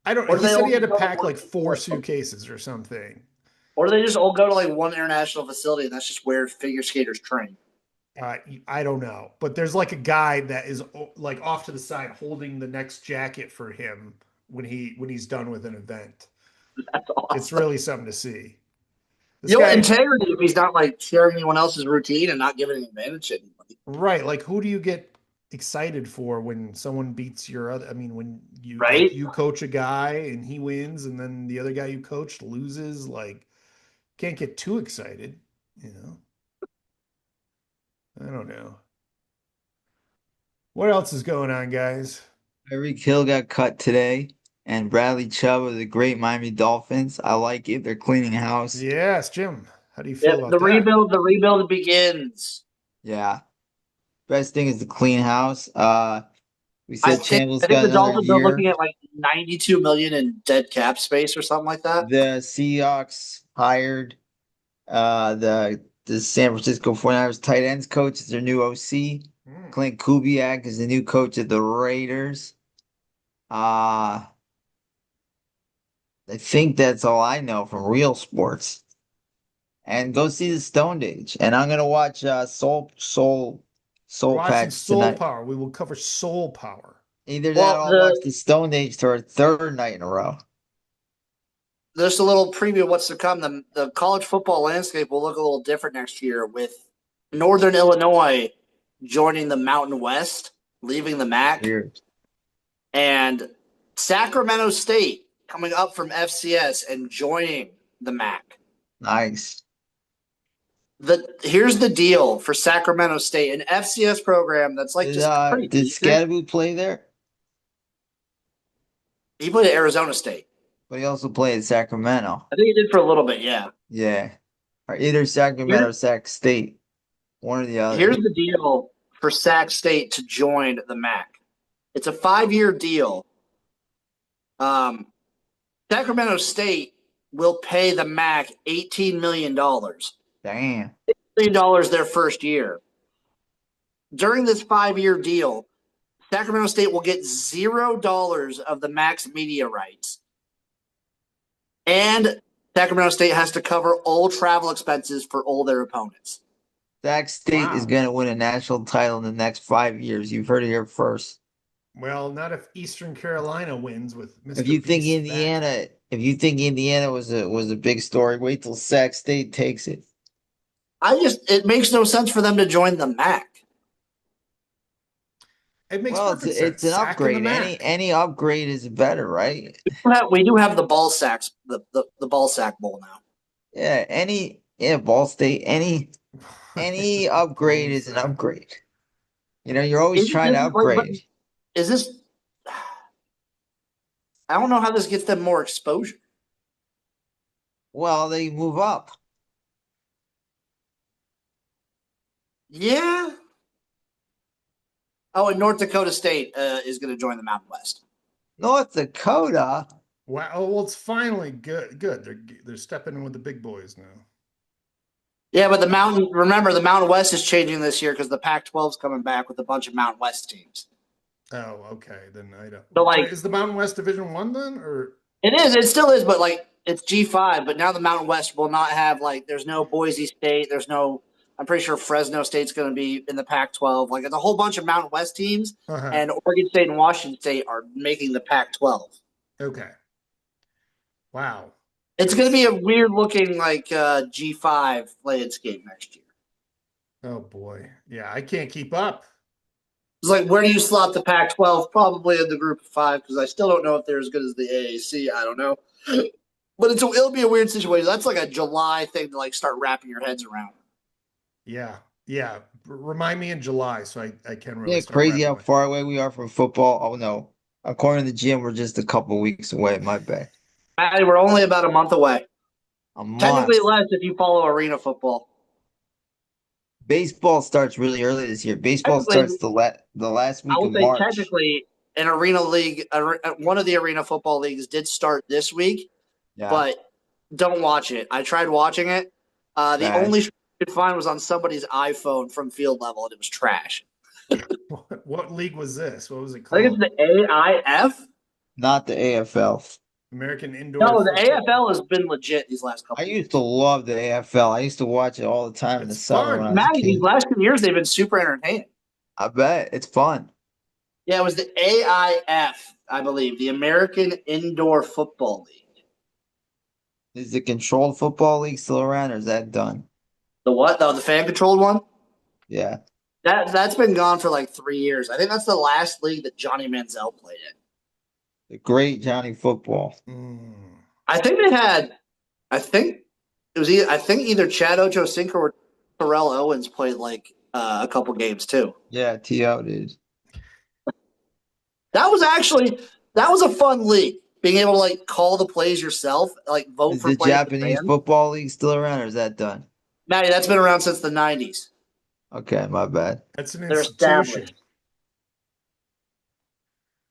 I don't.
Or do
He
they
said
all
he had to
go to
pack
one-
like 4 suitcases or something.
Or do they just all go to like one international facility and that's just where figure skaters train?
I don't know, but there's like a guy that is like off to the side holding the next jacket for him when he's done with an event.
That's awesome.
It's really something to see. This
You know,
guy,
integrity if he's not like sharing anyone else's routine and not giving an advantage to anybody.
right? Like, who do you get excited for when someone beats your other? I mean, when you
Right?
like, you coach a guy and he wins, and then the other guy you coached loses. Like, can't get too excited, you know. I don't know. What else is going on, guys?
Tyreek Hill got cut today, and Bradley Chubb of the great Miami Dolphins. I like it. They're cleaning house.
Yes, Jim. How do you
Yeah,
feel about
the
that?
rebuild begins.
Yeah. Best thing is to clean house. We
I
said
think
Campbell's
I think
got
the
another
Dolphins are looking
year.
at like 92 million in dead cap space or something like that.
The Seahawks hired the San Francisco 49ers tight ends coach as their new OC.
Hmm.
Clint Kubiak is the new coach of the Raiders. I think that's all I know from real sports. And go see the Stone Age. And I'm gonna watch Soul
We're watching
Patch
Soul
tonight.
Power. We will cover Soul Power.
Either that
Well,
or I'll watch the Stone Age for a third night in a row.
There's a little preview of what's to come. The college football landscape will look a little different next year with Northern Illinois joining the Mountain West, leaving the MAC,
Weird.
and Sacramento State coming up from FCS and joining the MAC.
Nice.
Here's the deal for Sacramento State, an FCS program that's like just pretty
Did
decent.
Scadaboo play there?
He played at Arizona State.
But he also played at Sacramento.
I think he did for a little bit, yeah.
Yeah. Or either Sacramento or Sac State. One or the other.
Here's the deal for Sac State to join the MAC. It's a 5-year deal. Sacramento State will pay the MAC $18 million.
Damn.
$18 million their first year. During this 5-year deal, Sacramento State will get $0 of the MAC's media rights. And Sacramento State has to cover all travel expenses for all their opponents.
Sac State is going to win a national title in the next 5 years. You've heard it here first.
Well, not if Eastern Carolina wins with Mr.
If you think
Beast
Indiana,
back.
if you think Indiana was a big story, wait till Sac State takes it.
It makes no sense for them to join the MAC.
It makes
Well,
perfect
it's
sense.
an
Sack in the
upgrade.
MAC.
Any upgrade is better, right?
We do have the ball sacks, the ball sack bowl now.
Yeah, Ball State, any upgrade is an upgrade. You know, you're always trying to upgrade.
Is this? I don't know how this gets them more exposure.
Well, they move up.
Yeah. Oh, and North Dakota State is going to join the Mountain West.
North Dakota.
Wow. Oh, well, it's finally good. They're stepping in with the big boys now.
Yeah, but the Mountain West is changing this year because the Pac-12 is coming back with a bunch of Mountain West teams.
Oh, okay. Then I don't.
So, like,
is the Mountain West Division 1 then, or?
It is. It still is, but like it's G5. But now the Mountain West will not have there's no Boise State. There's no I'm pretty sure Fresno State's going to be in the Pac-12. Like, it's a whole bunch of Mountain West teams, and Oregon State and Washington State are making the Pac-12.
Okay. Wow.
It's going to be a weird-looking, like, G5 landscape next year.
Oh, boy. Yeah, I can't keep up.
It's like, where do you slot the Pac-12? Probably in the group of 5, because I still don't know if they're as good as the AAC. I don't know. But it'll be a weird situation. That's like a July thing to, like, start wrapping your heads around.
Yeah. Yeah. Remind me in July so I can really
Yeah,
start
crazy how
wrapping
far away we are from football. Oh no. According to the gym, we're just a couple weeks away. My bad.
Maddie, we're only about a month away.
A month.
Technically less if you follow arena football.
Baseball starts really early this year. Baseball starts the last week
I
of
would say
March.
technically an arena league, one of the arena football leagues did start this week, but don't watch it. I tried watching it. The only show I could find was on somebody's iPhone from field level, and it was trash.
What league was this? What was it
I
called?
think it's the AIF.
Not the AFL.
American Indoor.
No, the
Football.
AFL has been legit these last couple.
I used to love the AFL. I used to watch it all the time in the summer when I was a
Maddie, these
kid.
last 2 years they've been super entertaining.
I bet it's fun.
Yeah, it was the AIF, I believe, the American Indoor Football League.
Is the controlled football league still around, or is that done?
The what? The fan-controlled one?
Yeah.
That's been gone for like 3 years. I think that's the last league that Johnny Manziel played in.
The great Johnny Football.
I think they had. I think it was. I think either Chad Ochocinco or Terrell Owens played like a couple games too.
Yeah, T.O. did.
That was a fun league. Being able to like call the plays yourself, like vote
Is
for
the
plays.
Japanese football league still around, or is that done?
Maddie, that's been around since the 90s.
Okay, my bad.
That's an
They're
institution.
established.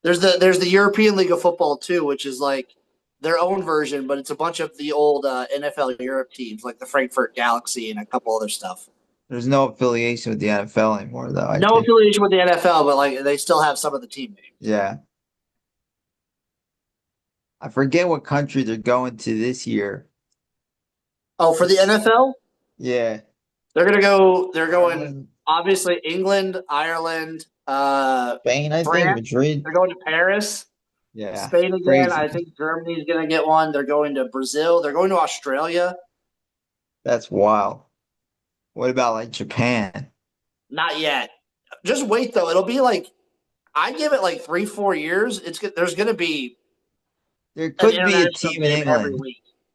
There's the European League of Football too, which is like their own version, but it's a bunch of the old NFL Europe teams, like the Frankfurt Galaxy and a couple other stuff.
There's no affiliation with the NFL anymore, though.
No affiliation with the NFL, but like they still have some of the team names.
Yeah. I forget what country they're going to this year.
Oh, for the NFL?
Yeah.
They're going obviously England, Ireland,
Spain, I
France.
think, Madrid.
They're going to Paris.
Yeah.
Spain again.
Crazy.
I think Germany's going to get one. They're going to Brazil. They're going to Australia.
That's wild. What about like Japan?
Not yet. Just wait though. It'll be like I give it like 3-4 years. There's going to be
There could be a team in England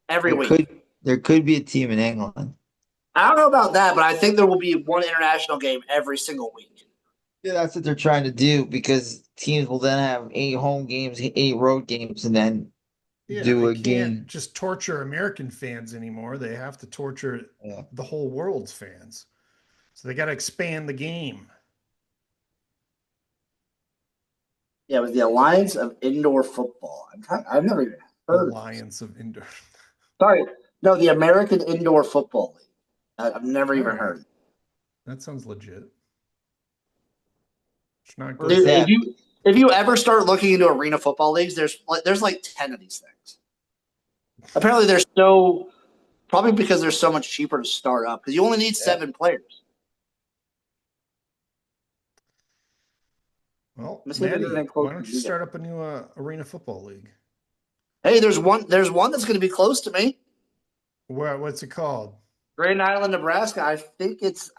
every week.
There could be a team in England.
I don't know about that, but I think there will be one international game every single week.
Yeah, that's what they're trying to do because teams will then have 8 home games, 8 road games, and then do a game.
Can't just torture American fans anymore. They have to torture the whole world's fans. So they got to expand the game.
Yeah, it was the Alliance of Indoor Football. I've never even heard
Alliance of Indoor.
Sorry, no, the American Indoor Football League. I've never even heard of it.
That sounds legit. It's not
good. Dude, if you ever start looking into arena football leagues, there's like 10 of these things. Apparently, probably because they're so much cheaper to start up because you only need 7 players.
Well, Maddie, why don't you start up a new arena football league?
Hey, there's one that's going to be close to me.
What's it called?
Grand Island, Nebraska. I think it's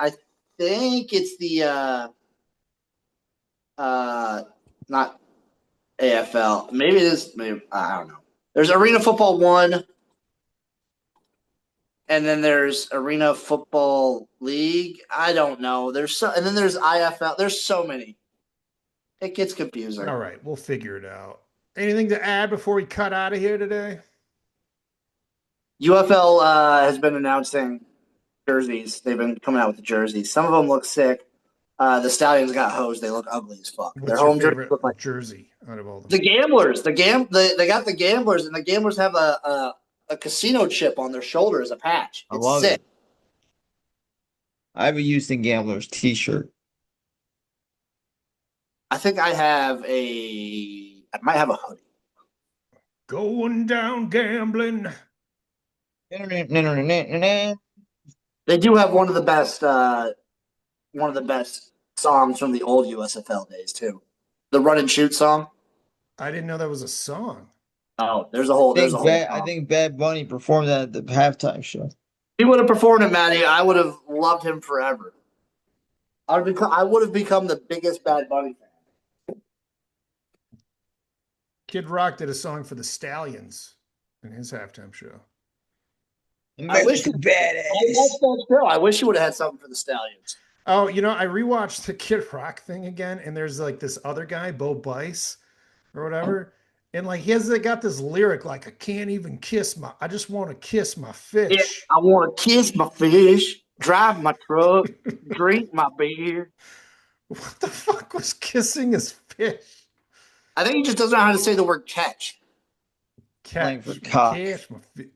the not AFL. Maybe it is. Maybe I don't know. There's Arena Football 1, and then there's Arena Football League. I don't know. And then there's IFL. There's so many. It gets confusing.
All right, we'll figure it out. Anything to add before we cut out of here today?
UFL has been announcing jerseys. They've been coming out with the jerseys. Some of them look sick. The Stallions got hosed. They look ugly as fuck.
What's
Their
your
home
favorite
jersey like
jersey out of all of them?
the Gamblers. They got the Gamblers, and the Gamblers have a casino chip on their shoulder as a patch.
I
It's
love
sick.
it. I have a Houston Gamblers t-shirt.
I think I might have a hoodie.
Going down gambling.
They do have one of the best songs from the old USFL days too. The Run and Shoot song.
I didn't know that was a song.
Oh, there's a whole
I
song.
think Bad Bunny performed that at the halftime show.
He would have performed it, Matty. I would have loved him forever. I would have become the biggest Bad Bunny fan.
Kid Rock did a song for the Stallions in his halftime show.
American Badass.
I wish you would have had something for the Stallions.
Oh, I rewatched the Kid Rock thing again, and there's like this other guy, Bo Bice, or whatever, and like they got this lyric like, "I can't even I just want to kiss my fish."
Yeah, I want to kiss my fish, drive my truck, drink my beer.
What the fuck was kissing his fish?
I think he just doesn't know how to say the word catch.
Playing for cock.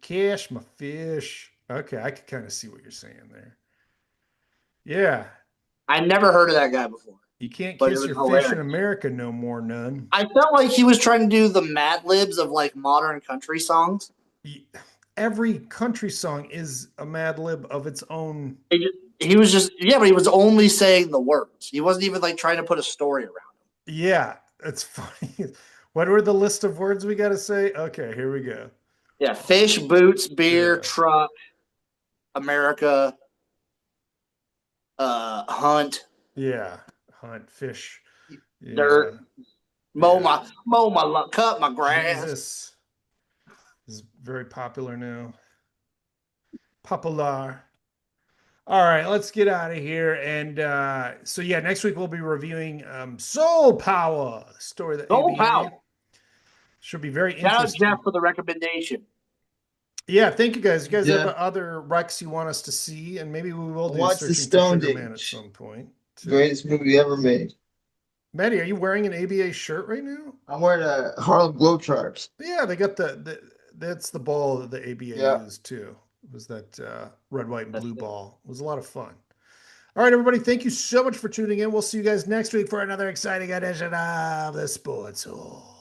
Cash my fish. Okay, I could kind of see what you're saying there. Yeah.
I never heard of that guy before.
You can't kiss your
hilarious.
fish in America no more, none.
I felt like he was trying to do the Mad Libs of like modern country songs.
Every country song is a Mad Lib of its own.
He was just, but he was only saying the words. He wasn't even like trying to put a story around him.
Yeah, it's funny. What were the list of words we got to say? Okay, here we go.
Yeah, fish, boots, beer, truck, America, hunt.
Yeah, hunt, fish,
dirt, cut my grass.
Jesus. This is very popular now. Popular. All right, let's get out of here. And next week we'll be reviewing Soul Power, story that
Soul Power
should be very
interesting.
Shout
out Jeff for the recommendation.
Yeah, thank you guys. You guys have other recs you want us to see, and maybe we will do
Watch the Stone Age
Man at some point.
Greatest movie ever made.
Maddie, are you wearing an ABA shirt right now?
I'm wearing a Harlem Globetrotters.
Yeah, they got that's the ball that the ABA used too. It was that red, white, and blue ball. It was a lot of fun. All right, everybody, thank you so much for tuning in. We'll see you guys next week for another exciting edition of the Sports Hall.